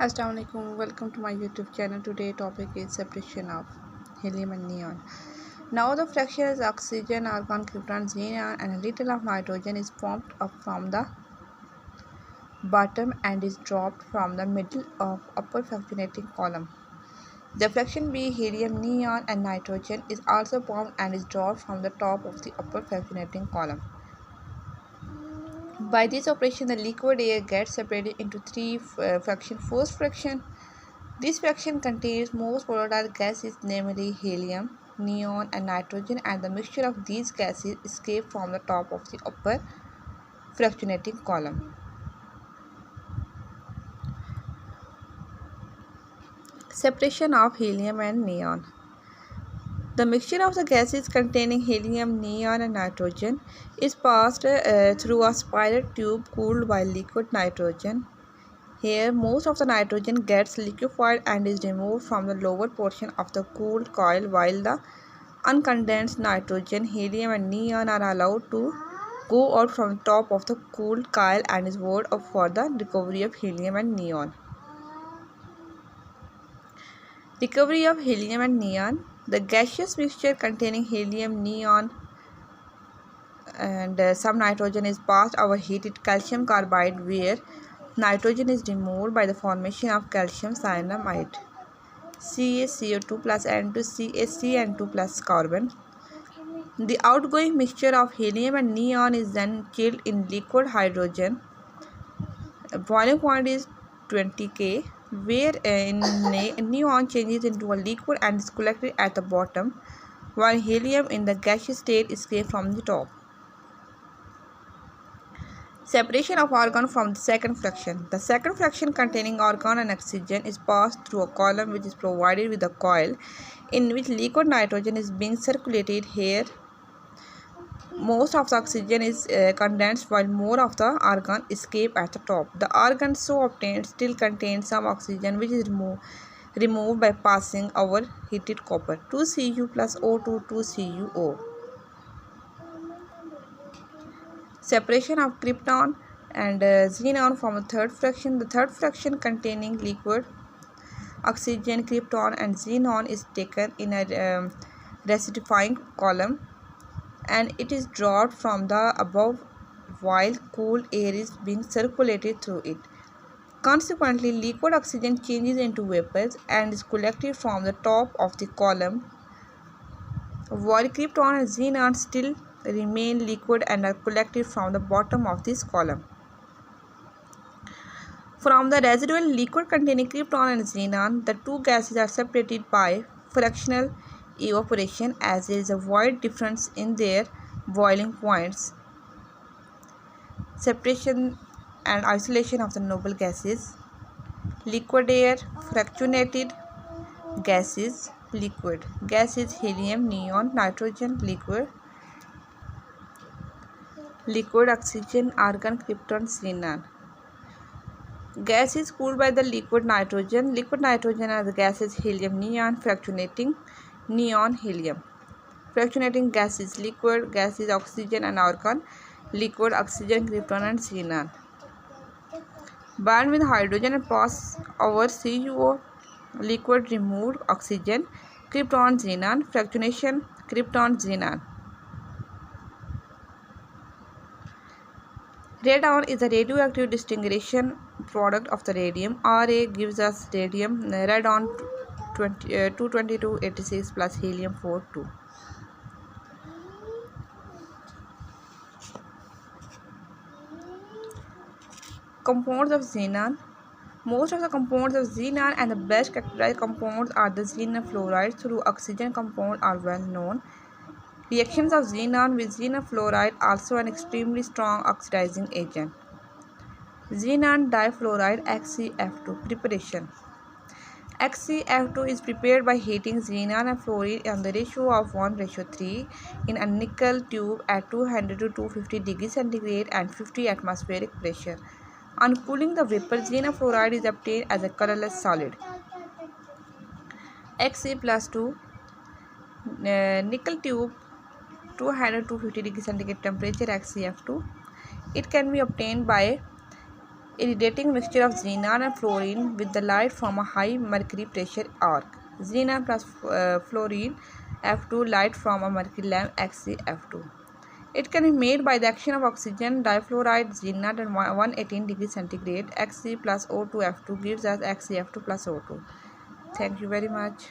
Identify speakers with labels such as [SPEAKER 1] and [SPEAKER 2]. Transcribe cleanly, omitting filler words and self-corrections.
[SPEAKER 1] Assalamualaikum, welcome to my YouTube channel. Today topic is separation of helium and neon. Now the fraction is oxygen, argon, krypton, xenon and a little of nitrogen is pumped up from the bottom and is dropped from the middle of upper fractionating column. The fraction B, helium, neon and nitrogen is also pumped and is dropped from the top of the upper fractionating column. By this operation, the liquid air gets separated into three fractions. First fraction. This fraction contains most volatile gases, namely helium, neon, and nitrogen, and the mixture of these gases escape from the top of the upper fractionating column. Separation of helium and neon. The mixture of the gases containing helium, neon, and nitrogen is passed through a spiral tube cooled by liquid nitrogen. Here, most of the nitrogen gets liquefied and is removed from the lower portion of the cooled coil, while the uncondensed nitrogen, helium, and neon are allowed to go out from the top of the cooled coil and is stored up for the recovery of helium and neon. Recovery of helium and neon. The gaseous mixture containing helium, neon, and some nitrogen is passed over heated calcium carbide, where nitrogen is removed by the formation of calcium cyanamide. CaCO2 plus N2 CaCN2 plus carbon. The outgoing mixture of helium and neon is then chilled in liquid hydrogen. Boiling point is 20 K, where neon changes into a liquid and is collected at the bottom, while helium in the gaseous state escapes from the top. Separation of argon from the second fraction. The second fraction containing argon and oxygen is passed through a column which is provided with a coil in which liquid nitrogen is being circulated. Here, most of the oxygen is condensed while more of the argon escape at the top. The argon so obtained still contains some oxygen which is removed by passing over heated copper. 2Cu plus O2 2CuO. Separation of krypton and xenon from the third fraction. The third fraction containing liquid oxygen, krypton and xenon is taken in a recidifying column and it is dropped from the above while cool air is being circulated through it. Consequently, liquid oxygen changes into vapors and is collected from the top of the column, while krypton and xenon still remain liquid and are collected from the bottom of this column. From the residual liquid containing krypton and xenon, the two gases are separated by fractional evaporation as there is a wide difference in their boiling points. Separation and isolation of the noble gases. Liquid air, fractionated gases, liquid. Gases helium, neon, nitrogen, liquid. Liquid oxygen, argon, krypton, xenon. Gas is cooled by the liquid nitrogen. Liquid nitrogen are the gases helium, neon, fractionating neon, helium. Fractionating gases liquid, gases oxygen and argon, liquid oxygen, krypton and xenon. Bond with hydrogen and pass over CuO, liquid removed oxygen, krypton, xenon, fractionation, krypton, xenon. Radon is a radioactive distinguishing product of the radium. Ra gives us radium, radon 22286 plus helium 42. Compounds of xenon. Most of the compounds of xenon and the best characterized compounds are the xenon fluorides. Through oxygen compounds are well known. Reactions of xenon with xenon fluoride also an extremely strong oxidizing agent. Xenon difluoride XeF2 preparation. XeF2 is prepared by heating xenon and fluorine on the ratio of 1:3 in a nickel tube at 200 to 250 degrees centigrade and 50 atmospheric pressure. On cooling the vapor, xenon fluoride is obtained as a colorless solid. Xe plus 2 nickel tube 200 to 250 degrees centigrade temperature XeF2. It can be obtained by irradiating mixture of xenon and fluorine with the light from a high mercury pressure arc. Xenon plus fluorine F2, light from a mercury lamp XeF2. It can be made by the action of oxygen difluoride xenon at 118 degrees centigrade. Xe plus O2F2 gives us XeF2 plus O2. Thank you very much.